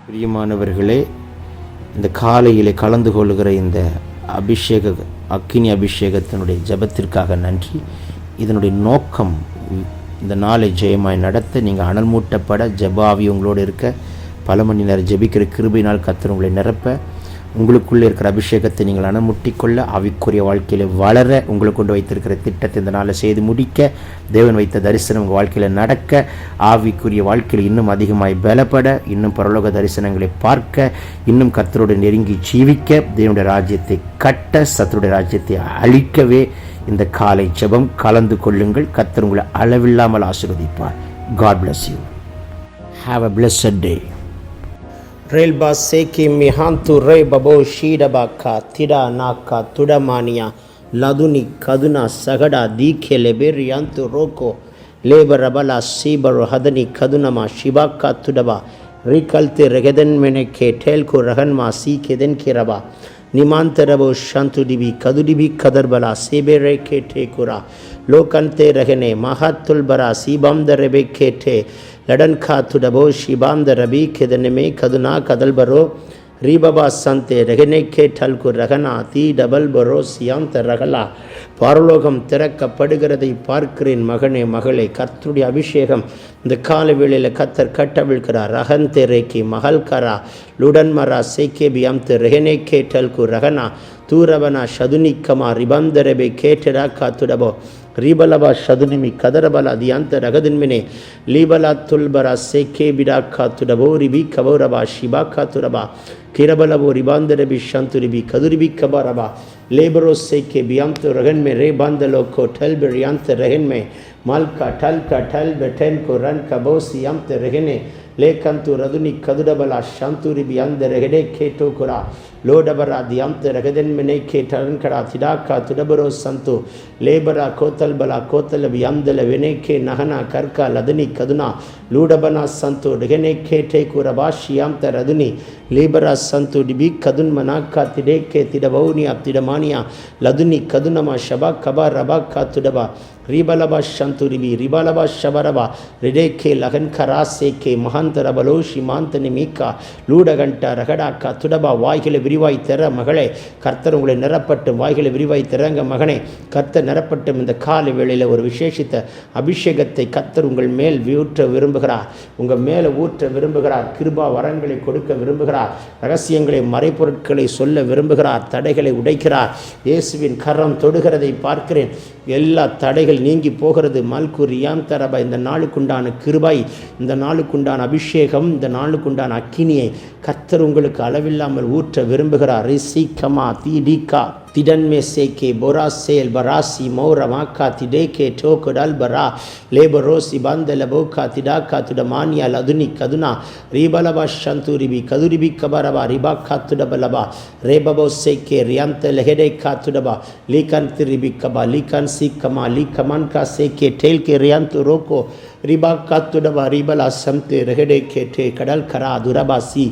பிரியமானவர்களே, இந்த காலையிலே கலந்து கொள்கிற இந்த அக்கினி அபிஷேகத்தினுடைய ஜெபத்திற்காக நன்றி. இதனுடைய நோக்கம் இந்த நாளை ஜெயமாய் நடத்த, நீங்கள் அனல் மூட்டப்பட, ஜெபாவி உங்களோடு இருக்க, பல மணி நேரம் ஜெபிக்கிற கிருபையினால் கர்த்தர் உங்களை நிரப்ப, உங்களுக்குள்ளே இருக்கிற அபிஷேகத்தை நீங்கள் அனமுட்டிக்கொள்ள, ஆவிக்குரிய வாழ்க்கையில் வளர, உங்களுக்கு கொண்டு வைத்திருக்கிற திட்டத்தை இந்த நாளில் செய்து முடிக்க, தேவன் வைத்த தரிசனம் உங்கள் வாழ்க்கையில் நடக்க, ஆவிக்குரிய வாழ்க்கையில் இன்னும் அதிகமாய் பலப்பட, இன்னும் பரலோக தரிசனங்களை பார்க்க, இன்னும் கர்த்தரோடு நெருங்கி ஜீவிக்க, தேவனுடைய ராஜ்யத்தை கட்ட, சத்துருடைய ராஜ்யத்தை அழிக்கவே இந்த காலை ஜெபம் கலந்து கொள்ளுங்கள். கர்த்தர் உங்களை அளவில்லாமல் ஆசீர்வதிப்பார். God bless you. Have a blessed day. Relba seki mihantu re babo shidabaka tida naka tudamania laduni kaduna sagada dike leberiantu roko lebarabala sibaru hadani kadunama shibaka tudaba rikalte regeden meneke telko rahanma sikeden kiraba nimantarabo shantu dibi kadudibi kadarbala sebere ke tekura lokante regene mahatul bara sibamda rebeke te லடன் காத்துடபோ ஷிபாந்த ரபி கெதனமே கதுனா கதல் பரோ ரீபபா சந்தே ரகனே கேட்டல்கு ரகனா தீ double பரோ சியாந்த ரகலா. பரலோகம் திறக்கப்படுகிறதை பார்க்கிறேன் மகனே மகளே. கர்த்தருடைய அபிஷேகம் இந்த கால வேளையில் கர்த்தர் கட்டவிழ்கிறார். ரகந்தே ரேக்கி மகல்கரா லுடன்மரா சேக்கேபி அம்து ரெகனே கேட்டல்கு ரகனா தூரவனா ஷதுனிக்கமா ரிபந்தரபே கேட்டரா காத்துடபோ ரீபலபா ஷதுனிமி கதரபலா தியாந்த ரகதின்மினே லீபலா துல்பரா சேக்கே பிடா காத்துடபோ ரிபி கபோரபா ஷிபா காத்துரபா கிரபலபோ ரிபாந்தரபி ஷந்துரிபி கதுரிபி கபரபா லேபரோ சேக்கே பியாந்து ரகன்மே ரே பாந்தலோகோ டல்பி ரியாந்த ரகன்மே மால்கா டல்கா டல் பெட்டன் கோ ரன் கபோ சியாந்த ரகனே லேகந்து ரதுனி கதுடபலா ஷந்துரிபி அந்த ரகடே கேட்டோ குரா லோடபரா தியாந்த ரகதன்மெனே கேட்டரன்கடா திடாக்கா துடபரோ சந்து லேபரா கோத்தல்பலா கோத்தல வியாந்தல வெனேக்கே நகனா கர்கா லதுனி கதுனா லூடபனா சந்து டெகனேக்கே டேகுரபா ஷியாந்த ரதுனி லேபரா சந்து டிபி கதுன் மனாக்கா திடேக்கே திடபௌனியா திடமானியா லதுனி கதுனமா ஷபா கபா ரபா கா துடபா ரீபலபா ஷந்துரிபி ரிபலபா ஷபரபா ரிடேக்கே லகன் கராசேக்கே மகாந்தரபலோ ஷிமாந்தனி மீக்கா லூடகண்டா ரகடாக்கா துடபா வாய்களை விரிவாய் தர மகளே. கர்த்தர் உங்களை நிரப்பட்டும். வாய்களை விரிவாய் தரங்க மகனே. கர்த்தர் நிரப்பட்டும். இந்த கால வேளையில் ஒரு விசேஷித்த அபிஷேகத்தை கர்த்தர் உங்கள் மேல் ஊற்ற விரும்புகிறார். உங்கள் மேலே ஊற்ற விரும்புகிறார். கிருபா வரங்களை கொடுக்க விரும்புகிறார். ரகசியங்களை மறைப்பொருட்களை சொல்ல விரும்புகிறார். தடைகளை உடைக்கிறார். இயேசுவின் கரம் தொடுகிறதை பார்க்கிறேன். எல்லா தடைகள் நீங்கி போகிறது. மல்குரியாம் தரபா. இந்த நாளுக்குண்டான கிருபை, இந்த நாளுக்குண்டான அபிஷேகம், இந்த நாளுக்குண்டான அக்கினியை கர்த்தர் உங்களுக்கு அளவில்லாமல் ஊற்ற விரும்புகிறார். ரிசிகமா தீடிகா திடன்மே சேக்கே பொரா சேல் பராசி மௌரமாக்கா திடேக்கே டோகுடல் பரா லேபரோசி பாந்தல போக்கா திடாக்கா துடமானியா லதுனி கதுனா ரீபலபா ஷந்துரிபி கதுரிபி கபரபா ரிபாக்கா துடபலபா ரேபபோ சேக்கே ரியாந்த லெஹெடே காத்துடபா லீகன் திரிபி கபா லீகன் சீக்கமா லீகமன் கா சேக்கே டேல்கே ரியாந்து ரோக்கோ ரிபா காத்துடபா ரிபலா சம்தே ரெஹெடே கேட்டே கடல் கரா துரபாசி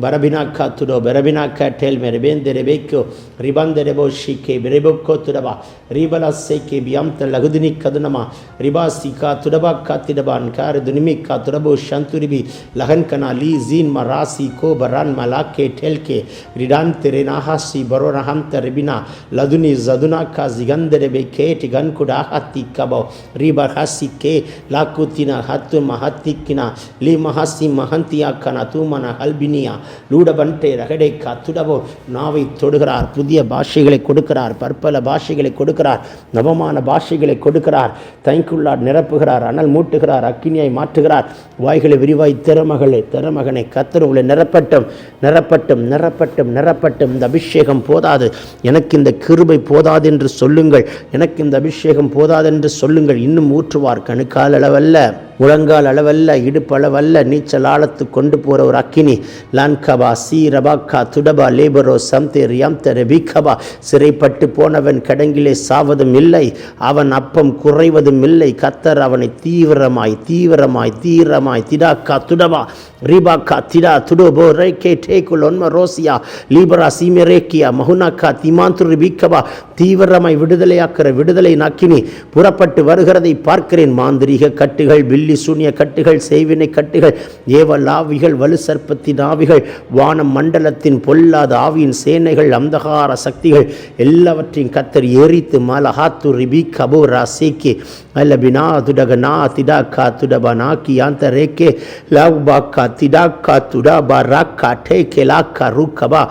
பரபினா காத்துடோ பரபினா கேட்டேல் மெரபேந்த ரெபேக்கோ ரிபந்த ரெபோ ஷிக்கே பெரெபோக்கோ துடபா ரிபலா சேக்கே பியாம்த லகுதினி கதுனமா ரிபா சிகா துடபா காத்திடபான் கார் துனிமி கா துடபோ ஷந்துரிபி லகன் கனா லீ ஜீன் மராசி கோ பரான் மலாக்கே டேல்கே ரிடான் தெரெனாஹாசி பரோரஹந்த ரெபினா லதுனி ஜதுனா கா ஜிகந்த ரெபே கே டிகன் குடா ஹத்தி கபோ ரிபா ஹாசி கே லாக்குத்தினா ஹத்து மஹத்திக்கினா லீ மஹாசி மஹந்தியா கனா தூமனா ஹல்பினியா லூடபன்டே ரகடே காத்துடவோ. நாவை தொடுகிறார். புதிய பாஷைகளை கொடுக்கிறார். பற்பல பாஷைகளை கொடுக்கிறார். நவமான பாஷைகளை கொடுக்கிறார். தைக்குள்ளார் நிரப்புகிறார். அனல் மூட்டுகிறார். அக்கினியாய் மாற்றுகிறார். வாய்களை விரிவாய் திறமகளே திறமகனை. கர்த்தர் உங்களை நிரப்பட்டும் நிரப்பட்டும் நிரப்பட்டும் நிரப்பட்டும். இந்த அபிஷேகம் போதாது, எனக்கு இந்த கிருபை போதாது என்று சொல்லுங்கள். எனக்கு இந்த அபிஷேகம் போதாது என்று சொல்லுங்கள். இன்னும் ஊற்றுவார். கணுக்கால் அளவல்ல, முழங்கால் அளவல்ல, இடுப்பு அளவல்ல, நீச்சல் ஆழத்து கொண்டு போகிற ஒரு அக்கினி. லான்கபா சீரபாக்கா துடபா லேபரோ சம்தே ரியாம்த ரெபிகபா. சிறைப்பட்டு போனவன் கடங்கிலே சாவதும் இல்லை, அவன் அப்பம் குறைவதும் இல்லை. கர்த்தர் அவனை தீவிரமாய் தீவிரமாய் தீவிரமாய் திடாக்கா துடபா ரிபாக்கா திடா துடோபோ ரேக்கே டேகுல் ஒன்ம ரோசியா லீபரா சீமெரேக்கியா மகுனாக்கா திமாந்து ரிபிகபா. தீவிரமாய் விடுதலையாக்கிற விடுதலை நாக்கினி புறப்பட்டு வருகிறதை பார்க்கிறேன். மாந்திரீக கட்டுகள், பில்லி பில்லி சூனிய கட்டுகள், செய்வினை கட்டுகள், ஏவலாவிகள், வலு சர்ப்பத்தின் ஆவிகள், வான மண்டலத்தின் பொல்லாத ஆவியின் சேனைகள், அந்தகார சக்திகள் எல்லாவற்றையும் கத்தர் எரித்து மலஹாத்து ரிபி கபோரா சேக்கே அல்லபினா துடகனா திடாக்கா துடபனாக்கி யாந்த ரேக்கே லவ்பாக்கா திடாக்கா துடாபா ராக்கா டேக்கே லாக்கா ரூக்கபா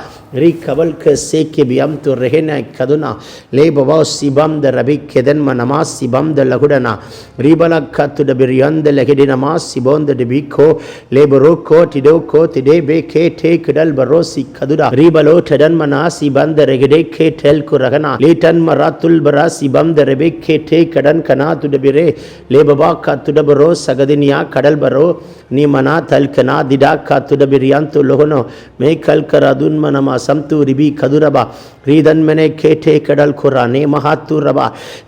ரீகவல் க சேக்கே பியம் து ரெஹென கதுனா லேபவா சிபம் த ரபி கெதன்ம நமா சிபம் த லகுடனா ரீபலக்கா துடபிரியந்த லகெடினமா சிபோந்த டிபிகோ லேபரோக்கோ டிடோக்கோ திடேபே கே டே கிடல் பரோசி கதுடா ரீபலோ டடன்மனா சிபந்த ரெகடே கே டெல் குரகனா லேட்டன் மராத்துல் பரா சிபம் த ரெபே கே டே கடன் கனா துடபிரே லேபபா கா துடபரோ சகதினியா கடல் பரோ நீ மனா தல்கனா திடா கா துடபிரியாந்து லோகனோ மே கல்கரா துன்மனமா சம்து ரிபி கதுரபா ரீதன்மனே கேட்டே கடல் குரா நே மகாத்து ரபா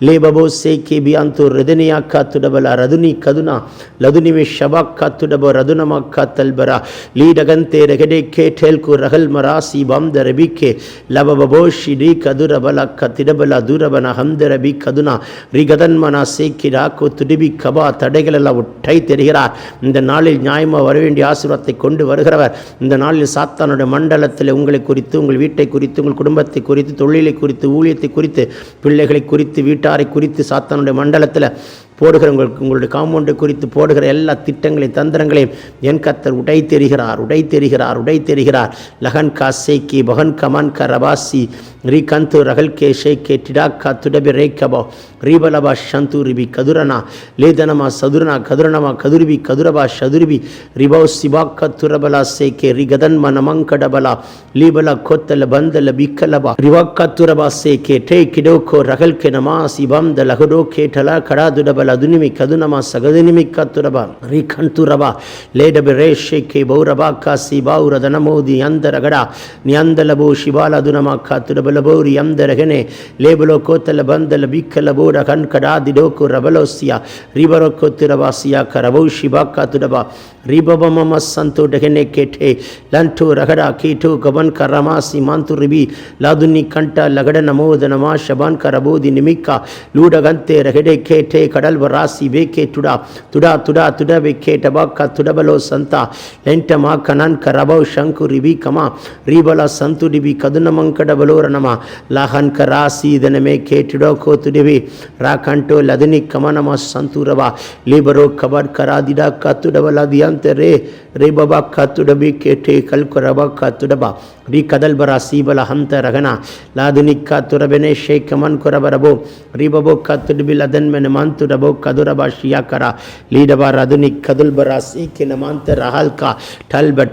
லேபபோ சே கே பியாந்து ரிதனியா கா துடபல ரதுனி கதுனா லதுனிவே ஷபா கா துடபோ ரதுனமா கா தல்பரா லீடகந்தே ரெகடே கேட்டேல் கு ரகல் மரா சிபம் த ரபி கே லபபோ ஷிடி கதுரபல க திடபல துரபன ஹம்த ரபி கதுனா ரிகதன்மனா சேக்கிரா கு துடிபி கபா தடைகள் எல்லாம் உட்டை தெரிகிறார். இந்த நாளில் நியாயமாக வர வேண்டிய ஆசீர்வாதத்தை கொண்டு வருகிறவர். இந்த நாளில் சாத்தானுடைய மண்டலத்தில் உங்களை குறித்து, உங்கள் வீட்டை குறித்து, உங்கள் குடும்பத்தை குறித்து, தொழிலை குறித்து, ஊழியத்தை குறித்து, பிள்ளைகளை குறித்து, வீட்டாரை குறித்து சாத்தானுடைய மண்டலத்தில் போடுகிற உங்களுடைய காம்பவுண்டை குறித்து போடுகிற எல்லா திட்டங்களையும் தந்திரங்களையும் என் கத்தர் உடை தெரிகிறார். லகன் கா சேக்கி பகன் கமன் க ரபாசி ரீகந்து ரகல் கே ஷேக்கே டிடா கா துடபி ரேக்கபோ ரீபலபா ஷந்து ரிபி கதுரனா லேதனமா சதுரனா கதுரணமா கதுரிபி கதுரபா ஷதுரிபி ரிபோ சிபாக்க துரபலா சேக்கே ரிகதன்ம நமங்கடபலா லீபலா கொத்தல பந்தல பிக்கலபா ரிவாக்க துரபா சேக்கே டே கிடோக்கோ ரகல் கே நமா சிபம் த லகடோ கேட்டலா கடா துடபலா அதுனிமி கதுனமா சகதினிமி கத்துரபா ரீகந்துரபா லேடபி ரேஷேக்கே பௌரபா கா சிபாவுர தனமோதி அந்தரகடா நியந்தலபோ ಶಿಬಾಲ ದುನಮ ಕಾತುಡಬಲಬೋರಿ ಅಂದರಗನೆ ಲೇಬಲೋ ಕೋತಲ ಬಂದಲ ಬಿಕ್ಕಲ ಬೋಡ ಕನ್ಕಡಾ ದಿಡೋಕು ರಬಲೋಸಿಯ ರಿಬರೋ ಕೋತಿರವಾಸಿಯ ಕರಬೌ ಶಿಬಾ ಕಾತುಡಬ ರಿಬಬಮಮ ಸಂತು ಡಗನೆ ಕೆಟೆ ಲಂಟು ರಗಡ ಕೀಟು ಗಬನ್ ಕರಮಾಸಿ ಮಾಂತು ರಿಬಿ ಲಾದುನಿ ಕಂಠ ಲಗಡ ನಮೋದ ನಮ ಶಬಾನ್ ಕರಬೋದಿ ನಿಮಿಕ್ಕ ಲೂಡಗಂತೆ ರಗಡೆ ಕೇಟೆ ಕಡಲ್ ರಾಸಿ ಬೇಕೆ ತುಡಾ ತುಡಾ ತುಡಾ ತುಡ ಬೇಕೆ ಟಬಾಕ ತುಡಬಲೋ ಸಂತ ಲೆಂಟಮ ಕನನ್ ಕರಬೌ ಶಂಕು ರಿಬಿ ಕಮ ರಿಬಲ ಸಂತು ಡಿಬಿ ಕದುನಮಂಕಡ ಬಲೋರ ನಮ ಲಾಹನ್ ಕರಾಸಿ ದನಮೆ ಕೇಟಿಡೋ ಕೋತುಡಿವಿ ರಾಕಂಟೋ ಲದನಿ ಕಮನಮ ಸಂತುರವ ಲಿಬರೋ ಕಬರ್ ಕರಾದಿಡ ಕತ್ತುಡಬಲ ದಿಯಂತರೆ ರೇ ಬಬಾ ಕತ್ತುಡಬಿ ಕೇಟೆ ಕಲ್ಕೊರಬ ಕತ್ತುಡಬ ರೀ ಕದಲ್ ಬರ ಸೀಬಲ ಹಂತ ರಗನ ಲಾದುನಿ ಕತ್ತುರಬೆನೆ ಶೇಖ ಮನ್ ಕೊರಬರಬೋ ರೀ ಬಬೋ ಕತ್ತುಡಬಿ ಲದನ್ ಮೆನೆ ಮಂತುಡಬೋ ಕದುರಬ ಶಿಯಾಕರ ಲೀಡಬ ರದುನಿ ಕದುಲ್ ಬರ ಸೀಕೆ ನಮಾಂತ ರಹಲ್ கா டல்ப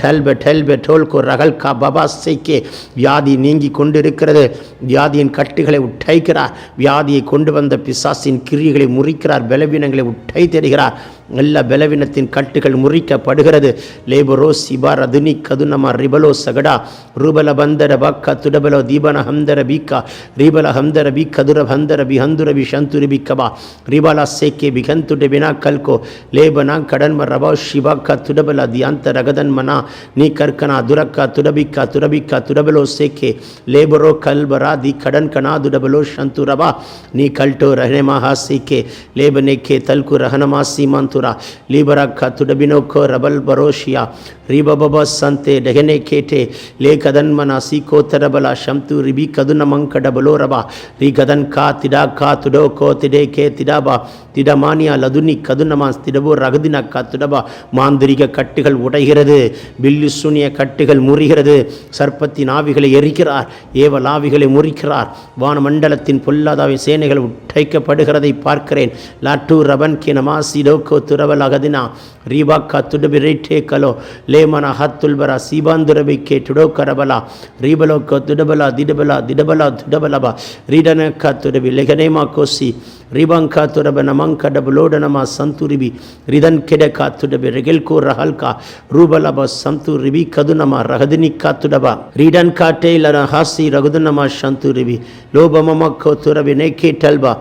டோல்கோ ரகல் கா பபா சேக்கே வியாதி நீங்கி கொண்டிருக்கிறது. வியாதியின் கட்டுகளை உட்டைக்கிறார். வியாதியை கொண்டு வந்த பிசாசின் கிரியைகளை முறிக்கிறார். பலவீனங்களை உட்டை தெரிகிறார். எல்லா பலவீனத்தின் கட்டுகள் முறிக்கப்படுகிறது. லேபரோ சிபா ரதுனி கதுனமா ரிபலோ சகடா ரூபல பந்தர பக்கா துடபலோ தீபன ஹம்தர பீக்கா ரிபல ஹம்தர பி கதுர ஹந்தர பி ஹந்துர பி சந்துரி பிக்கபா ரிபலா சேக்கே பிகந்துட பினா கல்கோ லேபனா கடன்ம ரபா ಶಿಬಾಕ ತುಡಬಲ ದಿಯಾಂತ ರಗದನ್ ಮನ ನೀ ಕರ್ಕನ ದುರಕ್ಕ ತುಡಬಿಕ್ಕ ತುಡಬಲೋ ಸೇಕೆ ಲೇಬರೋ ಕಲ್ಬರ ದಿ ಕಡನ್ ಕಣ ದುಡಬಲೋ ಶಂತು ರಬ ನೀ ಕಲ್ಟೋ ರಹನೆ ಮಹಾ ಸೇಕೆ ಲೇಬನೆಕ್ಕೆ ತಲ್ಕು ರಹನಮಾ ಸೀಮಾಂತುರ ಲೀಬರಕ್ಕ ತುಡಬಿನೋಕೋ ರಬಲ್ ಬರೋಶಿಯಾ ರಿಬಬಬ ಸಂತೆ ಡಗನೆ ಕೇಟೆ ಲೇ ಕದನ್ ಮನ ಸೀಕೋ ತರಬಲ ಶಂತು ರಿಬಿ ಕದುನ ಮಂಕಡ ಬಲೋ ರಬ ರಿ ಕದನ್ ಕಾ ತಿಡಾ ಕಾ ತುಡೋಕೋ ತಿಡೆ ಕೇ ತಿಡಾಬಾ திடமானியா லதுனி கதுனமா திடபோ ரகதின கத்துடபா மாந்திரிக கட்டுகள் உடைகிறது. பில்லி சூனிய கட்டுகள் முறிகிறது. சர்ப்பத்தின் ஆவிகளை எரிக்கிறார். ஏவல் ஆவிகளை முறிக்கிறார். வானமண்டலத்தின் பொல்லாதாவை சேனைகள் உடைக்கப்படுகிறதை பார்க்கிறேன். Lot ரபன் கினமா சிடோக்கோ துரவல் அகதினா ரீபாக்கா துடபி ரேட்டே கலோ லேமனா ஹத்துல்பரா சீபாந்துரபை K துடோக்கரபலா ரீபலோக்கோ துடபலா திடபலா துடபலபா ரீடனக்கா துடபி லெகனேமா Kosi ரிபங்கா துரப நமங்க டபுலோடனமா சந்துரிபி Ridhan கெடக்கா துடபி ரெகெல்கோ ரஹல்கா ரூபலபா சந்துரிபி கதுனமா ரகதினிக்கா துடபா ரீடன் காட்டே லன ஹாசி ரகுதுனமா சந்துரிபி லோபமமக்கோ துரபி நேக்கே டல்பா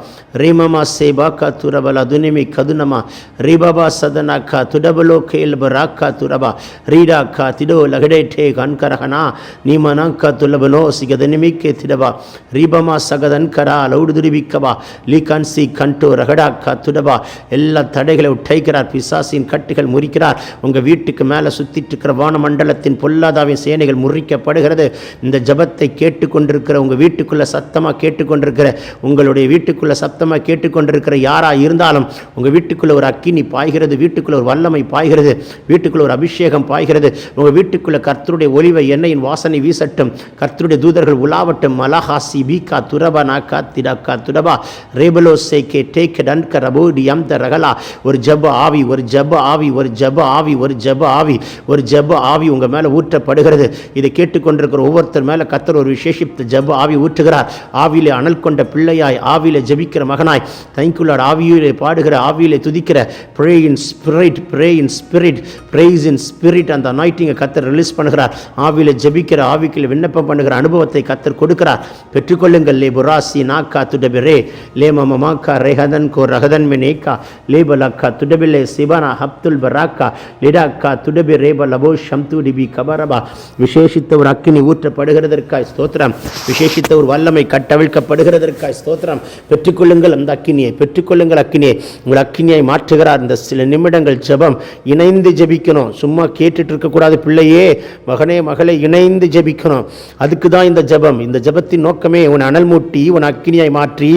ரீமமா சேபாக்கா துரபல துனிமி கதுனமா ரிபபா சதனாக்கா துடபலோ கேல்ப Raqqa துரபா ரீடாக்கா திடோ லகடே டே கன்கரஹனா நீமனாக்கா துலபனோ சிகதனிமிக்கே திடபா ரிபமா சகதன் கரா லௌடுதுரிபிக்கபா லீகான் லன்சி கண்டோ ரகடாக்கா துடபா எல்லா தடைகளை உடைக்கிறார். பிசாசின் கட்டுகள் முறிக்கிறார். உங்கள் வீட்டுக்கு மேலே சுற்றிட்டு இருக்கிற வானமண்டலத்தின் பொல்லாதாவின் சேனைகள் முறிக்கப்படுகிறது. இந்த ஜபத்தை கேட்டுக்கொண்டிருக்கிற உங்கள் வீட்டுக்குள்ளே சத்தமாக கேட்டுக்கொண்டிருக்கிற உங்களுடைய வீட்டுக்குள்ளே சத்தமாக கேட்டுக்கொண்டிருக்கிற யாராக இருந்தாலும் உங்கள் வீட்டுக்குள்ளே ஒரு அக்கினி பாய்கிறது, வீட்டுக்குள்ளே ஒரு வல்லமை பாய்கிறது, வீட்டுக்குள்ளே ஒரு அபிஷேகம் பாய்கிறது. உங்கள் வீட்டுக்குள்ளே கர்த்தருடைய ஒலிவை எண்ணெயின் வாசனை வீசட்டும். கர்த்தருடைய தூதர்கள் உலாவட்டும். மலஹாசி பீகா துரபா நாக்கா திடாக்கா துடபா ரேபலோ சேகே டேக் டன்க ரபோடி யம்த ரகலா. ஒரு ஜப ஆவி, ஒரு ஜப ஆவி, ஒரு ஜப ஆவி, ஒரு ஜப ஆவி, ஒரு ஜப ஆவி உங்கள் மேலே ஊற்றப்படுகிறது. இதை கேட்டுக்கொண்டிருக்கிற ஒவ்வொருத்தர் மேலே கர்த்தர் ஒரு விசேஷித்த ஜப ஆவி ஊற்றுகிறார். ஆவியிலே அனல் கொண்ட பிள்ளையாய், ஆவியிலே ஜபிக்கிற மகனாய், தேங்க்யூலார்ட், ஆவியிலே பாடுகிற, ஆவியிலே துதிக்கிற, pray in spirit, pray in spirit, praise in spirit. அந்த அனாயிட்டிங்கை கர்த்தர் ரிலீஸ் பண்ணுகிறார். ஆவியிலே ஜபிக்கிற, ஆவிக்குள்ள விண்ணப்பம் பண்ணுகிற அனுபவத்தை கர்த்தர் கொடுக்கிறார். பெற்றுக்கொள்ளுங்கள். லே புராசி நாக்கா துடபிரே லே மமமாக்கா ரேஹதன் கோ ரகதன் மெனேக்கா லேபலக்கா துடபிலே சிவனா ஹப்துல் பராக்கா லிடாக்கா துடபி ரேப லபோ ஷம்து டிபி கபரபா. விசேஷித்த ஒரு அக்கினி ஊற்றப்படுகிறதற்காய் ஸ்தோத்திரம். விசேஷித்த ஒரு வல்லமை கட்டவிழ்க்கப்படுகிறதற்காய் ஸ்தோத்திரம். பெற்றுக்கொள்ளுங்கள் அந்த அக்கினியை, பெற்றுக்கொள்ளுங்கள் அக்கினியை. உங்கள் அக்கினியை மாற்றுகிறார். இந்த சில நிமிடங்கள் ஜெபம் இணைந்து ஜெபிக்கணும். சும்மா கேட்டுட்டு இருக்கக்கூடாது. பிள்ளையே, மகனே, மகளே, இணைந்து ஜெபிக்கணும். அதுக்கு தான் இந்த ஜெபம். இந்த ஜெபத்தின் நோக்கமே உன்னை அனல் மூட்டி, உன் அக்கினியாய் மாற்றி,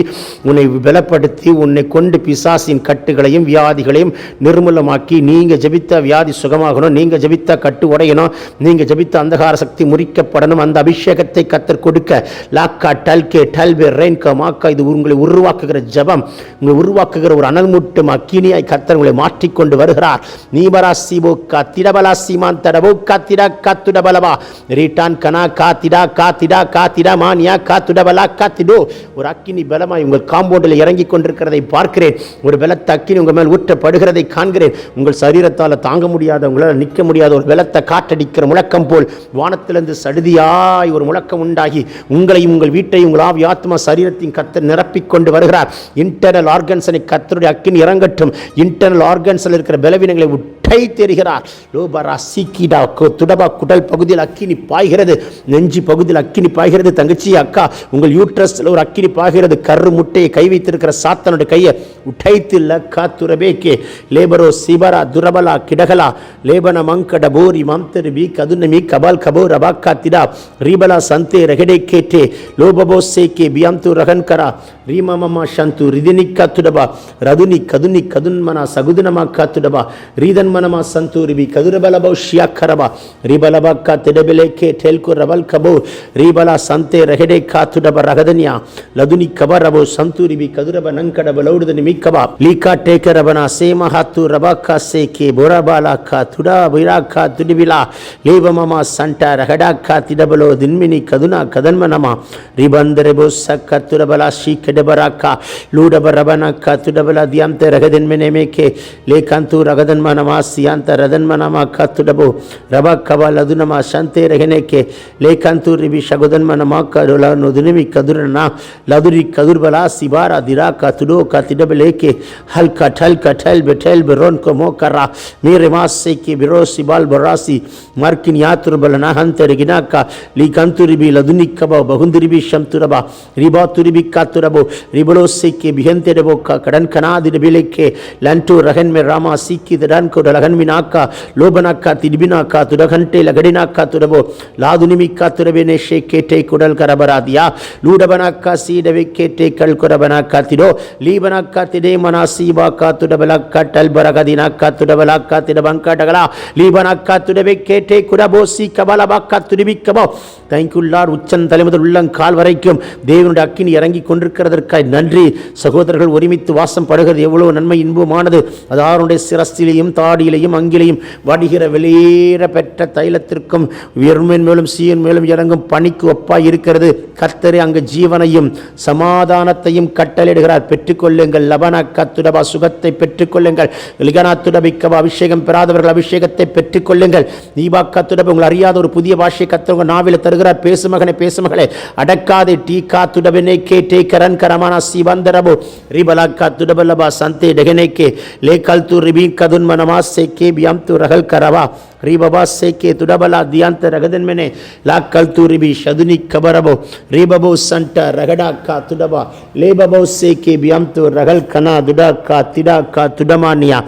உன்னை பலப்படுத்தி, உன்னை கொண்டு பிசாசின் கட்டுகளையும் வியாதிகளையும் நிர்மூலமாக்கி, நீங்க ஜெபித்த வியாதி சுகமாகணும், நீங்க ஜெபித்த கட்டு உடையணும், நீங்க ஜெபித்த அந்தகார சக்தி முறிக்கப்படணும். அந்த அபிஷேகத்தை கர்த்தர் கொடுக்க லாக்கா டல்கே டல்பே ரெயின்கா மாக்கா. இது உங்களை உருவாக்குகிற ஜெபம், உங்களை உருவாக்குகிற ஒரு அனல் மூட்டும் அக்கினியாய் கர்த்தர் உங்களை மாற்றிக்கொண்டு வருகிறார். நீபரா சிபோ காத்திடபலா சீமான் தடபோ காத்திடா காத்துடபலவா ரீட்டான் கனா காத்திடா காத்திடா காத்திடா மானியா காத்துடபலா காத்திடோ. ஒரு அக்கினி பலமாய் உங்கள் காம்பவுண்டில் இறங்கி கொண்டிருக்கிறதை பார்க்கிறேன். ஒரு பலத்த அக்கினி உங்கள் மேல் ஊற்றப்படுகிறதை காண்கிறேன். உங்கள் சரீரத்தால் தாங்க முடியாத, உங்களால் நிற்க முடியாத ஒரு பலத்த காற்றடிக்கிற முழக்கம் போல் வானத்திலிருந்து சடுதியாய் ஒரு முழக்கம் உண்டாகி உங்களையும் உங்கள் வீட்டையும் உங்கள் ஆவி ஆத்மா சரீரத்தின் கர்த்தர் நிரப்பிக் கொண்டு வருகிறார். இன்டர்னல் ஆர்கன்ஸை கர்த்தருடைய அக்கினி இறங்கட்டும். இன்டர்னல் ஆர்கன்ஸில் இருக்கிற பலவீனங்களை உட்டை தெரிகிறார். லோபரா சீக்கிடா துடபா குடல் பகுதியில் அக்கினி பாய்கிறது, நெஞ்சு பகுதியில் அக்கினி பாய்கிறது. தங்கச்சி, அக்கா, உங்கள் யூட்ரஸில் ஒரு அக்கினி பாய்கிறது. கரு முட்டையை கை வைத்திருக்கிற சாத்தனுடைய கையை உடைத்து லக்கா துரபேக்கே லேபரோ சிபரா துரபலா கிடகலா லேபன மங்கட போரி மம்தர் பி கதுனமி கபால் கபோ ரபாக்கா திடா ரீபலா சந்தே ரகடே கேட்டே லோபபோ சேக்கே பியாம்து ரகன்கரா ரீமமமா சந்து ரிதினிக்கா துடபா ரதுனி கதுனி கதுன்மனா சகுதுனமா காத்துடபா ரீதன்மனமா சந்து ரிபி கதுரபலபோ ஷியாக்கரபா ரீபலபாக்கா திடபிலேக்கே டெல்கு ரபல் கபோ ரீபலா சந்தே ரகடே காத்துடபா ரகதன்யா லதுனி கபரபோ சந்து ரிபி கதுரப நங்கடப லௌடுதனி மிக்கபா லீகா டேக்கரபனா சேமஹாத்து ரபாக்கா சேக்கே போரபாலாக்கா துடா பிராக்கா துடிபிலா லேபமமா சண்டா ரகடாக்கா திடபலோ தின்மினி கதுனா கதன்மனமா ரிபந்தரபோ சக்க துடபலா ஷீக்கடபராக்கா லூடபரபனக்கா துடபலா தியாம்த ரகதன்மனேமேக்கே லேகாந்து ரகதன்மனமா சியாந்த ரதன்மனமா காத்துடபோ ரபாக்கபா லதுனமா சந்தே ரகனேக்கே லேகாந்து ரிபி சகுதன்மனமா கருலா நுதுனிமி கதுரனா லதுரி கதுர்பலா சிபாரா திராக்கா துடோ கா திடபலேக்கே ஹல்கா டல்கா டல் பெட்டல் பெரோன் கோ மோக்கரா மீரே மாசே கே பிரோ சிபால் பராசி மார்க்கின் யாத்துர்பலனா ஹந்தரிகினாக்கா லீகந்துரிபி லதுனிக்கபா பகுந்திரிபி ஷம்துரபா ரிபா துரிபி காத்துரபோ ரிபலோ சேக்கே பிஹந்தெடபோ கா கடன் கனாதிடபிலேக்கே லன்டு ரகன் மே ராமா சீக்கி தடான் கோ லகன் மினாக்கா லோபனாக்கா திடிபினாக்கா துடகண்டே லகடினாக்கா துரபோ லாதுனிமி காத்துரபேனே ஷேக்கே டே குடல் கரபராதியா லூடபனாக்கா சீடவே கேட்டே கல் குரபனாக்கா திடோ லீபனாக்கா திடே மனா சீபாக்கா துடபலாக்கா டல் பரகதினாக்கா துடபலாக்கா திடபங்கா டகலா லீபனாக்கா துடவே கேட்டே குடபோ சி கபலபாக்கா துடிபிக்கபோ. Thank you lord. உச்சன் தலைமுதல் உள்ளங்கால் வரைக்கும் தேவனுடைய அக்கினி இறங்கி கொண்டிருக்கிறதற்காய் நன்றி. சகோதரர்கள் ஒருமித்து வாசம் படுகிறது எவ்வளவு நன்மை இன்பமானது. அதாருடைய சிரஸ்திலையும் தாடியிலையும் அங்கிலையும் வடிகிற வெளியேற பெற்ற தைலத்திற்கும் உயர்மேன் மேலும் சீயன் மேலும் இறங்கும் பணிக்கு ஒப்பாய் இருக்கிறது. கர்த்தரே அங்கு ஜீவனையும் சமாதானத்தையும் கட்டளையிடுகிறார். பெற்றுக்கொள்ளுங்கள். லபனாக்கா துடபா சுகத்தை பெற்றுக்கொள்ளுங்கள். லிகனா துடபிக்கபா அபிஷேகம் பெறாதவர்கள் அபிஷேகத்தை பெற்றுக்கொள்ளுங்கள். நீபாக்கா துடப உங்கள் அறியாத ஒரு புதிய பாஷை கர்த்தர் நாவில் தருகிறார். பேசு மகனே, பேசு மகளே, அடக்காதே. டீகா துடபினே கேட்டே கரன் கரமானா சிவந்தரபோ ரிபலாக்கா துடபலபா சந்தே டெகனேக்கே லேகல் து ரிபி கதுன்மனமா seke biamtu rahal karava ribaba seke tudabala dianta ragadanmene la kaltu ribi shaduni kabarabo ribabo santa ragada ka tudaba lebabo seke biamtu rahal kana duda ka tida ka tudamania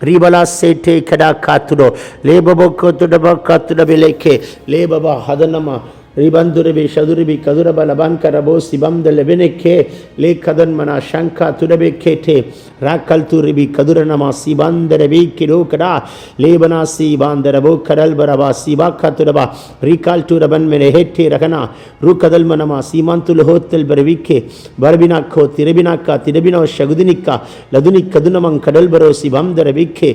ribala sete kada ka tudo lebabo ko tudaba ka tudabeleke lebaba hadanama ರಿಬಂದುರಿಬಿ ಶದುರಿಬಿ ಕದುರಬ ಲಬಾಂಕರಬೋ ಸಿಬಂದ ಲೆಬೆನೆಕ್ಕೆ ಲೇ ಕದನ್ಮನ ಶಂಕ ತುರಬೆ ಕೇಟೆ ರಾಕಲ್ತುರಿಬಿ ಕದುರನಮ ಸಿಬಂದರಬಿ ಕಿರೋ ಕಡ ಲೇಬನ ಸಿಬಾಂದರಬೋ ಕಡಲ್ ಬರಬ ಸಿಬಾಕ ತುರಬ ರಿಕಾಲ್ಟುರಬನ್ ಮೆನೆ ಹೆಟ್ಟೆ ರಗನ ರು ಕದಲ್ಮನಮ ಸೀಮಾಂತುಲು ಹೋತ್ತಲ್ ಬರವಿಕ್ಕೆ ಬರಬಿನಾಕ್ಕೋ ತಿರಬಿನಾಕ್ಕ ತಿರಬಿನೋ ಶಗುದಿನಿಕ್ಕ ಲದುನಿ ಕದುನಮಂ ಕಡಲ್ ಬರೋ ಸಿಬಂದರಬಿಕ್ಕೆ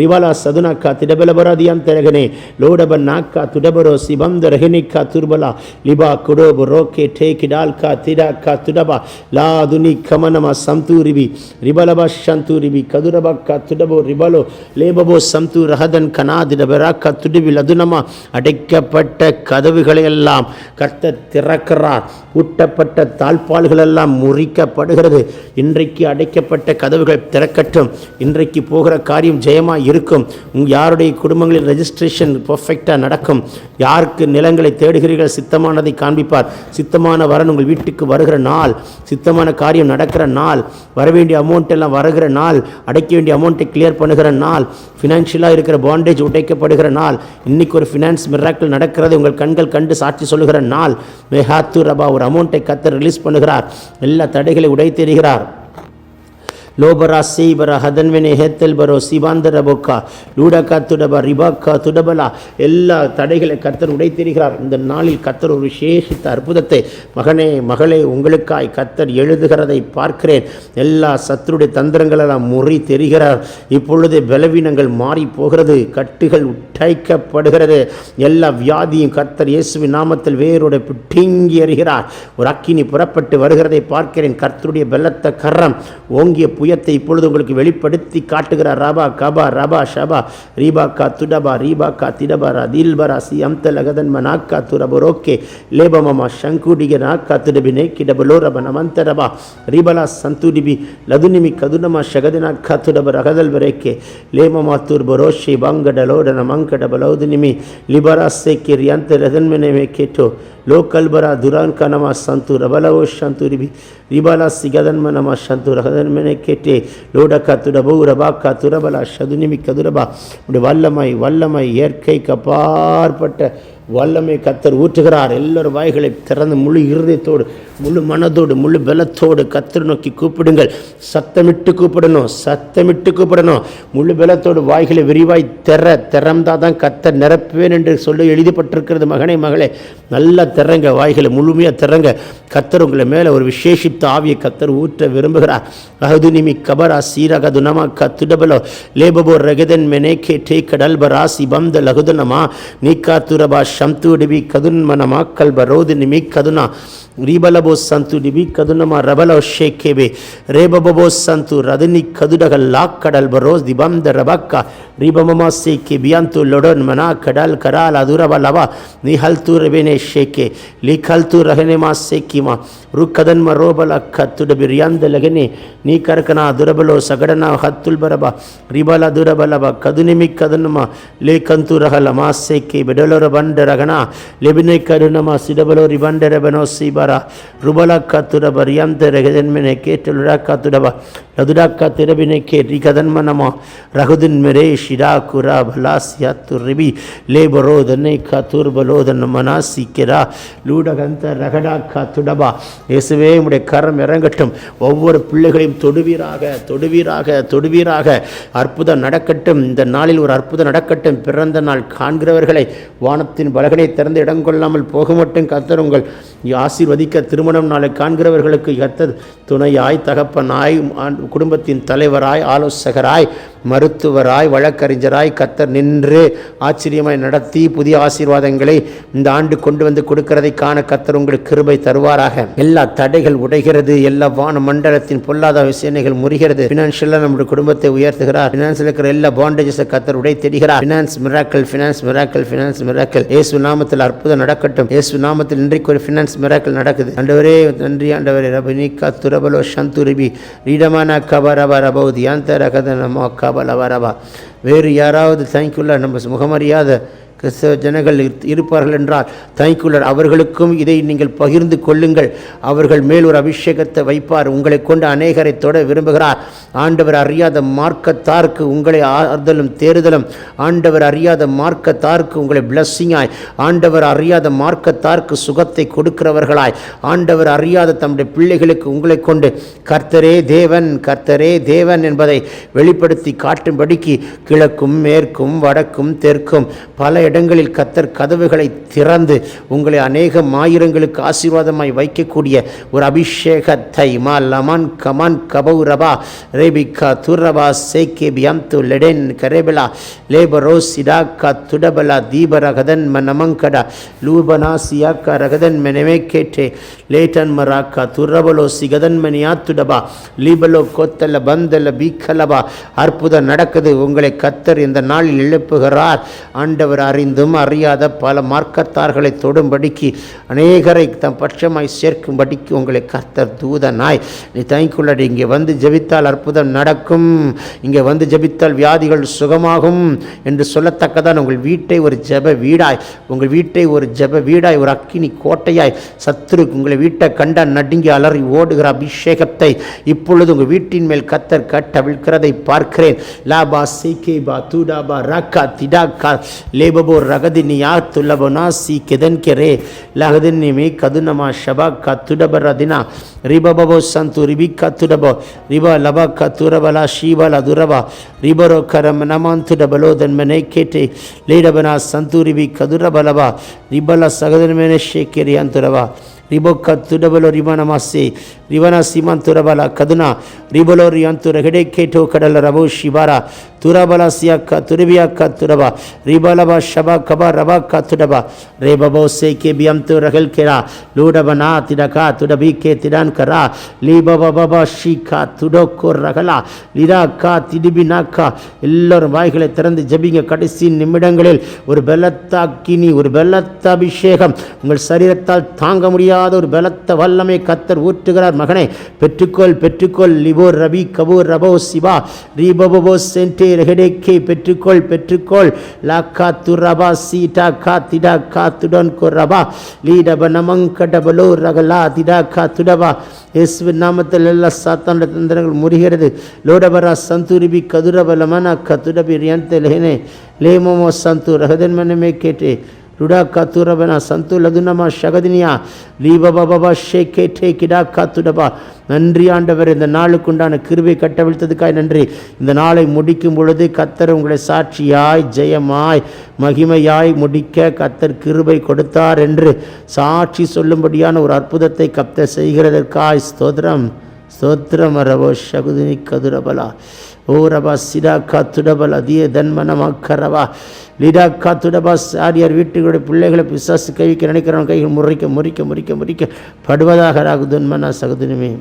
ರಿವಾಲ ಸದುನಕ್ಕ ತಿಡಬಲ ಬರದಿಯಂತರಗನೆ ಲೋಡಬನ್ನಾಕ್ಕ ತುಡಬರೋ ಸಿಬಂದರಗನಿಕ್ಕ ತುರ್ಬಲ ಲಿಬಾ ಕುಡೋಬು ರೋಕೆ ಟೇಕಿ ಡಾಲ್ಕಾ ತಿಡಾಕ ತುಡಬ ಲಾದುನಿ ಕಮನಮ ಸಂತೂರಿಬಿ ರಿಬಲಬ ಶಂತೂರಿಬಿ ಕದುರಬಕ್ಕ ತುಡಬೋ ರಿಬಲೋ லேபபோ சம்து ரஹதன் கனாதிடபராக்க துடுவில் அதுனம அடைக்கப்பட்ட கதவுகளையெல்லாம் கர்த்தர் திறக்கிறார். ஊட்டப்பட்ட தாழ்பால்களெல்லாம் முறிக்கப்படுகிறது. இன்றைக்கு அடைக்கப்பட்ட கதவுகள் திறக்கட்டும். இன்றைக்கு போகிற காரியம் ஜெயமாக இருக்கும். யாருடைய குடும்பங்களில் ரெஜிஸ்ட்ரேஷன் பர்ஃபெக்டாக நடக்கும். யாருக்கு நிலங்களை தேடுகிறீர்கள் சித்தமானதை காண்பிப்பார். சித்தமான வரன் உங்கள் வீட்டுக்கு வருகிற நாள், சித்தமான காரியம் நடக்கிற நாள், வரவேண்டிய அமௌண்ட் எல்லாம் வருகிற நாள், அடைக்க வேண்டிய அமௌண்ட்டை கிளியர் பண்ணுகிற நாள், ஃபினான்ஷியலாக இருக்கிற பாண்டேஜ் உடைக்கப்படுகிற நாள், இன்னைக்கு ஒரு ஃபினான்ஸ் மிராக்கிள் நடக்கிறது உங்கள் கண்கள் கண்டு சாட்சி சொல்லுகிற நாள். மேஹாத்து ரபா ஒரு அமௌண்ட்டை கத்தர் ரிலீஸ் பண்ணுகிறார். எல்லா தடைகளை உடைத்தெறிகிறார். லோபரா சீபரா ஹதன்வெனே ஹேத்தல் பரோ சிபாந்தர பொக்கா லூடக்கா துடபா ரிபாக்கா துடபலா எல்லா தடைகளை கத்தர் உடைத்தெறிகிறார். இந்த நாளில் கத்தர் ஒரு விசேஷித்த அற்புதத்தை மகனே மகளே உங்களுக்காய் கத்தர் எழுதுகிறதை பார்க்கிறேன். எல்லா சத்துருடைய தந்திரங்களெல்லாம் முறி தெரிகிறார். இப்பொழுது பலவீனங்கள் மாறி போகிறது. கட்டுகள் உடைக்கப்படுகிறது. எல்லா வியாதியும் கத்தர் இயேசுவின் நாமத்தில் வேரோட பிடுங்கி எறிகிறார். ஒரு அக்கினி புறப்பட்டு வருகிறதை பார்க்கிறேன். கர்த்தருடைய பலத்த கரம் ஓங்கிய புயத்தை இப்பொழுது உங்களுக்கு வெளிப்படுத்தி காட்டுகிறார். ரபா கபா ரபா ஷபா ரீபா கா துடபா ரீபா கா திடபரா தில்பரா சி அம்தல் அகதன்ம நாக்கா துரபரோக்கே லேபமமா சங்குடிக நாக்கா துடபினே கிடபலோரப நமந்தரபா ரீபலா சந்துடிபி லதுனிமி கதுனமா ஷகதினா கா துடபர் அகதல் வரேக்கே லேமமா துர்பரோஷி பங்கடலோட நமங்கடபலோதுனிமி லிபரா சேக்கி ரியாந்த லதன்மனே கேட்டோ லோக்கல்பரா துரான் கனமா சந்து ரபலவோ சந்துரிபி ரிபாலா சிகதன்மனமா சந்து ரகதன்மனே கேட்டே லோடக்கா துடபோ ரபாக்கா துரபலா சதுனிமி கதுரபா வல்லமை வல்லமை இயற்கைக்கு அப்பாற்பட்ட வல்லமை கத்தர் ஊற்றுகிறார். எல்லோரும் வாய்களை திறந்து முழு இருதயத்தோடு முழு மனதோடு முழு பலத்தோடு கத்தர் நோக்கி கூப்பிடுங்கள். சத்தமிட்டு கூப்பிடணும், சத்தமிட்டு கூப்பிடணும். முழு பலத்தோடு வாய்களை விரிவாய் திறந்தாதான் கத்தர் நிரப்புவேன் என்று சொல்லி எழுதப்பட்டிருக்கிறது. மகனே மகளே நல்லா திறங்க, வாய்களை முழுமையாக திறங்க. கத்தர் உங்களை மேலே ஒரு விசேஷித்த ஆவியை கத்தர் ஊற்ற விரும்புகிறார். அஹதுனிமி கபரா சீரக துனமா கத்துடபலோ லேபபோ ரகதன் மெனேகே டே கடல் பராசி பந்த லகுதனமா நீக்கா துரபா சம்து டிபி கதுன்மனமா கல்பரோது நிமி கதுனா ரீபலபோ சந்து டிபி கதுனமா ரபலோ ஷேக்கேபே ரேபபோ சந்து ரதனி கதுடகல் லாக்கடல் பரோஸ் திபந்த ரபக்கா ரீபமமா சேக்கே பியாந்து லொடன் மனா கடல் கரால் அதுரபலவா நிஹல்து ரபேனே ஷேக்கே லிகல்து ரஹனேமா சேக்கிமா ருக்கதன்ம ரோபல கத்துட பிரியாந்த லகனே நீ கரக்கனா துரபலோ சகடனா ஹத்துல் பரபா ரிபல துரபலபா கதுனிமி கதுனமா லே கந்து ரஹலமா சேக்கே பெடலோர பண்ட ரகனா லெபினை கருணமா சிடபலோ ரிபண்ட ரபனோ சீபரா ருபலக்கா துரப ரியாந்த ரகதன்மனே கேட்டலுடாக்கா துடபா லதுடாக்கா திரபினை கே ரிகதன்மனமா ரகுதின் மெரே ஷிடா குரா பலாசியா துரிபி லேபரோ தன்னை கா துர்பலோதன் மனாசிக்கிறா லூடகந்த ரகடாக்கா துடபா. இயேசுவே உம்முடைய கரம் இறங்கட்டும். ஒவ்வொரு பிள்ளைகளையும் தொடுவீராக தொடுவீராக தொடுவீராக. அற்புதம் நடக்கட்டும். இந்த நாளில் ஒரு அற்புதம் நடக்கட்டும். பிறந்த நாள் காண்கிறவர்களை வானத்தின் பலகனை திறந்து இடம் கொள்ளாமல் போக மட்டும் கர்த்தர் உங்கள் ஆசீர்வதிக்க. திருமணம் நாளை காண்கிறவர்களுக்கு கர்த்தர் துணையாய் தகப்பனாய் குடும்பத்தின் தலைவராய் ஆலோசகராய் மருத்துவராய் வழக்கறிஞராய் கர்த்தர் நின்று ஆச்சரியமாய் நடத்தி புதிய ஆசீர்வாதங்களை இந்த ஆண்டு கொண்டு வந்து கொடுக்கிறதை காண கர்த்தர் உங்களுக்கு கிருபை தருவாராக. எல்லா தடைகள் உடைகிறது. எல்லா வான மண்டலத்தின் பொல்லாத விஷயங்கள் முறிகிறது. பினான்சியலாக நம்முடைய குடும்பத்தை உயர்த்துகிறார். பினான்சியல் இருக்கிற எல்லா பாண்டேஜஸை கர்த்தர் உடைத்தெறிகிறார். Finance miracle finance miracle finance miracle. இயேசு நாமத்தில் அற்புதம் நடக்கட்டும். இயேசு நாமத்தில் இன்றைக்கு ஒரு ஃபினான்ஸ் மிராக்கிள் நடக்குது. ஆண்டவரே நன்றி ஆண்டவரே. ரபனிகா துரபலோ சந்துரிபி ரீடமானா கபரப ரபௌதி அந்த ரகதனமோ கபலவரபா வேறு யாராவது தேங்க்யூலர் நம்ம முகமறியாத கிறிஸ்தவ ஜனங்கள் இருப்பார்கள் என்றால் தேங்க்யூலர் அவர்களுக்கும் இதை நீங்கள் பகிர்ந்து கொள்ளுங்கள். அவர்கள் மேல் ஒரு அபிஷேகத்தை வைப்பார். உங்களை கொண்டு அநேகரை தொட விரும்புகிறார். ஆண்டவர் அறியாத மார்க்கத்தாருக்கு உங்களை ஆறுதலும் தேறுதலும், ஆண்டவர் அறியாத மார்க்கத்தாருக்கு உங்களை பிளஸ்ஸிங்காய், ஆண்டவர் அறியாத மார்க்கத்தாருக்கு சுகத்தை கொடுக்கிறவர்களாய், ஆண்டவர் அறியாத தம்முடைய பிள்ளைகளுக்கு உங்களை கொண்டு கர்த்தரே தேவன் கர்த்தரே தேவன் என்பதை வெளிப்படுத்தி காட்டும்படிக்கு கிழக்கும் மேற்கும் வடக்கும் தெற்கும் பல இடங்களில் கர்த்தர் கதவுகளை திறந்து உங்களை அநேக ஆயிரங்களுக்கு ஆசீர்வாதமாய் வைக்கக்கூடிய ஒரு அபிஷேகத்தை மா லமன் கமன் கபௌரபா ரேபிகா துரபா சேகே பியம்து லெடென் கரேபலா லேபரோ சிடாக்கா துடபலா தீபரகதன் மனமங்கடா லூபனா சியாக்கா ரகதன் மெனமே கேட்டே லேட்டன் மராக்கா துரபலோ சிகதன் மணியா துடபா லீபலோ கோத்தல பந்தல பீக்கலபா. அற்புதம் நடக்குது. உங்களை கர்த்தர் இந்த நாளில் எழுப்புகிறார். ஆண்டவர் அறிந்தும் அறியாத பல மார்க்கத்தார்களை தொடும்படிக்கு அநேகரை தம் பட்சமாய் சேர்க்கும்படிக்கு உங்களை கர்த்தர் தூதனாய் நீ தேங்க்யூலர். இங்கே வந்து ஜெபித்தால் அற்புதம் நடக்கும், இங்கே வந்து ஜெபித்தால் வியாதிகள் சுகமாகும் என்று சொல்லத்தக்கதான் உங்கள் வீட்டை ஒரு ஜெப வீடாய், உங்கள் வீட்டை ஒரு ஜெப வீடாய், ஒரு அக்கினி கோட்டையாய் சத்துரு உங்களை வீட்டை கண்ட நடுங்கி அலறி ஓடுகிற அபிஷேகத்தை இப்பொழுது உங்கள் வீட்டின் மேல் கர்த்தர் கட்டவிழ்கிறதை பார்க்கிறேன். லாபா சீகேபா தூடாபா ராக்கா திடாக்கா லேபபோ ரகதினியா துல்லபனா சி கெதன் கெரே லகதினிமி கதுனமா ஷபா கத்துடபரதினா ரிபபோ சந்து ரிபிகா துடபோ ரிபா லபா கத்துரபலா ஷீபலா துரபா ரிபரோ கரம் நமாந்துடபலோ தன்மனை கேட்டே லேடபனா சந்து ரிபி கதுரபலபா ரிபல சகதன்மனை ஷேக்கெரியாந்துரபா ரிபோக்கா துடபலோ ரிபனமாசே ரிவனா சீமான் துரபலா கதுனா ரிபலோ ரியாந்துர ஹெடே கேட்டோ கடல ரபோ ஷிபாரா துரபலா சியாக்கா துரபியாக்கா துரபா ரிபலபா ஷபா கபா ரபா கா துடபா ரேபபோ சேகே பியம்து ரகல் கேரா லூடபனா திடகா துடபி கே திடான் கரா லீபபபா ஷீகா துடோக்கோ ரகலா லிராக்கா திடிபினாக்கா. எல்லோரும் வாய்களை திறந்து ஜெபிங்க. கடைசி நிமிடங்களில் ஒரு பலத்தாக்கினி, ஒரு பலத்த அபிஷேகம் உங்கள் சரீரத்தால் தாங்க முடியாத ஒரு பலத்த வல்லமை கர்த்தர் ஊற்றுகிறார். மகனே பெற்றுக்கொள் பெற்றுக்கொள். லிபோர் ரபி கபூர் ரபோ சிவா ரீபபோ சென்டே ரெஹடேக்கே பெற்றுக்கொள் பெற்றுக்கொள். லாக்கா துரபா சீடா கா திடா கா துடன் கொரபா லீடப நமங்கடபலோ ரகலா திடா கா துடபா. இயேசுவின் நாமத்தில் எல்லா சாத்தானுடைய தந்திரங்கள் முறிகிறது. லோடபரா சந்துரிபி கதுரபலமனா கதுடபி ரியந்தே லெஹனே லேமோமோ சந்து ரகதன்மனமே கேட்டே ருடா காத்துரபனா சந்து லதுனமா ஷகதினியா லீபபபா ஷேகே டே கிடா காத்துடபா. நன்றி ஆண்டவர், இந்த நாளுக்குண்டான கிருபை கட்டவிழ்த்ததுக்காய் நன்றி. இந்த நாளை முடிக்கும் பொழுது கர்த்தர் உங்களை சாட்சியாய் ஜெயமாய் மகிமையாய் முடிக்க கர்த்தர் கிருபை கொடுத்தார் என்று சாட்சி சொல்லும்படியான ஒரு அற்புதத்தை கர்த்தர் செய்கிறதற்காய் ஸ்தோத்திரம் ஸ்தோத்திரம். ரபோ ஷகுதினி கதுரபலா ஓ ரபா சிடா காத்துடபலா திய தன்மனமாக்கரவா லிடா காத்துடபா. சாரியார் வீட்டுகளுடைய பிள்ளைகளை பிசாசு கைவிக்க நினைக்கிறவன் கைகள் முறிக்க முறிக்க முறிக்க முறிக்க படுவதாக ராகுதுன்மனா சகுதுனுமே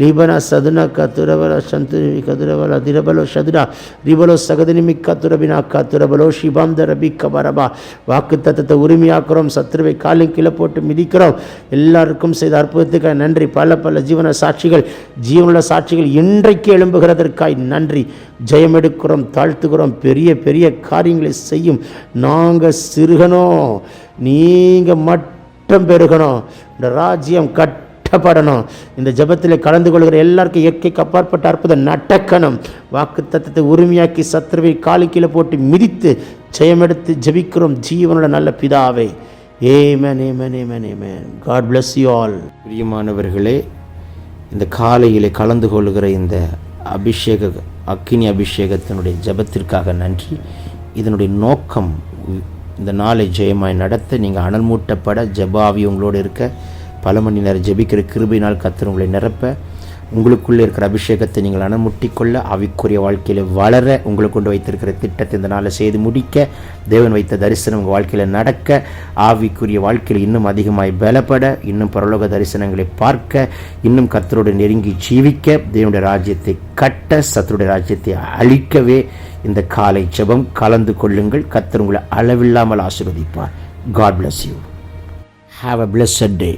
லீபனா சதுனா கத்துரபல சந்துரிமி கதுரபல திரபலோ சதுரா ரிபலோ சகதினிமி கத்துரபினா கத்துரபலோ ஷிபாந்த ரபி கபரபா. வாக்கு தத்தத்தை உரிமையாக்குறோம். சத்துருவை காலின் கீழே போட்டு மிதிக்கிறோம். எல்லாருக்கும் செய்த அற்புதத்துக்காக நன்றி. பல பல ஜீவன சாட்சிகள், ஜீவனுள்ள சாட்சிகள் இன்றைக்கு எழும்புகிறதற்காய் நன்றி. ஜெயம் எடுக்கிறோம், தாழ்த்துக்கிறோம். பெரிய பெரிய காரியங்களை செய்யும். நாங்கள் சிறுகணும், நீங்கள் மட்டும் பெருகணும். இந்த ராஜ்யம் கட்டப்படணும். இந்த ஜெபத்தில் கலந்து கொள்கிற எல்லாருக்கும் இயற்கைக்கு அப்பாற்பட்ட அற்புதம் நடக்கணும். வாக்கு தத்தத்தை உரிமையாக்கி சத்துருவை காலு கீழே போட்டு மிதித்து ஜெயமெடுத்து ஜெபிக்கிறோம் ஜீவனோட நல்ல பிதாவே. ஆமென் ஆமென் ஆமென் ஆமென். God bless you all. பிரியமானவர்களே, இந்த காலையிலே கலந்து கொள்கிற இந்த அக்கினி அபிஷேகத்தினுடைய ஜெபத்திற்காக நன்றி. இதனுடைய நோக்கம் இந்த நாளை ஜெயமாய் நடத்த, நீங்கள் அனல் மூட்டப்பட, ஜெபாவி உங்களோடு இருக்க, பல மணி நேரம் ஜெபிக்கிற கிருபையினால் கர்த்தர் உங்களை நிரப்ப, உங்களுக்குள்ளே இருக்கிற அபிஷேகத்தை நீங்கள் அனமுட்டிக்கொள்ள, ஆவிக்குரிய வாழ்க்கையில் வளர, உங்களை கொண்டு வைத்திருக்கிற திட்டத்தை இந்த நாளை செய்து முடிக்க, தேவன் வைத்த தரிசனம் உங்கள் வாழ்க்கையில் நடக்க, ஆவிக்குரிய வாழ்க்கையில் இன்னும் அதிகமாய் பலப்பட, இன்னும் பரலோக தரிசனங்களை பார்க்க, இன்னும் கர்த்தரோடு நெருங்கி ஜீவிக்க, தேவனுடைய ராஜ்யத்தை கட்ட, சத்துருடைய ராஜ்யத்தை அழிக்கவே இந்த காலை ஜெபம் கலந்து கொள்ளுங்கள். கர்த்தர் உங்களை அளவில்லாமல் ஆசீர்வதிப்பார். God bless you. Have a blessed day.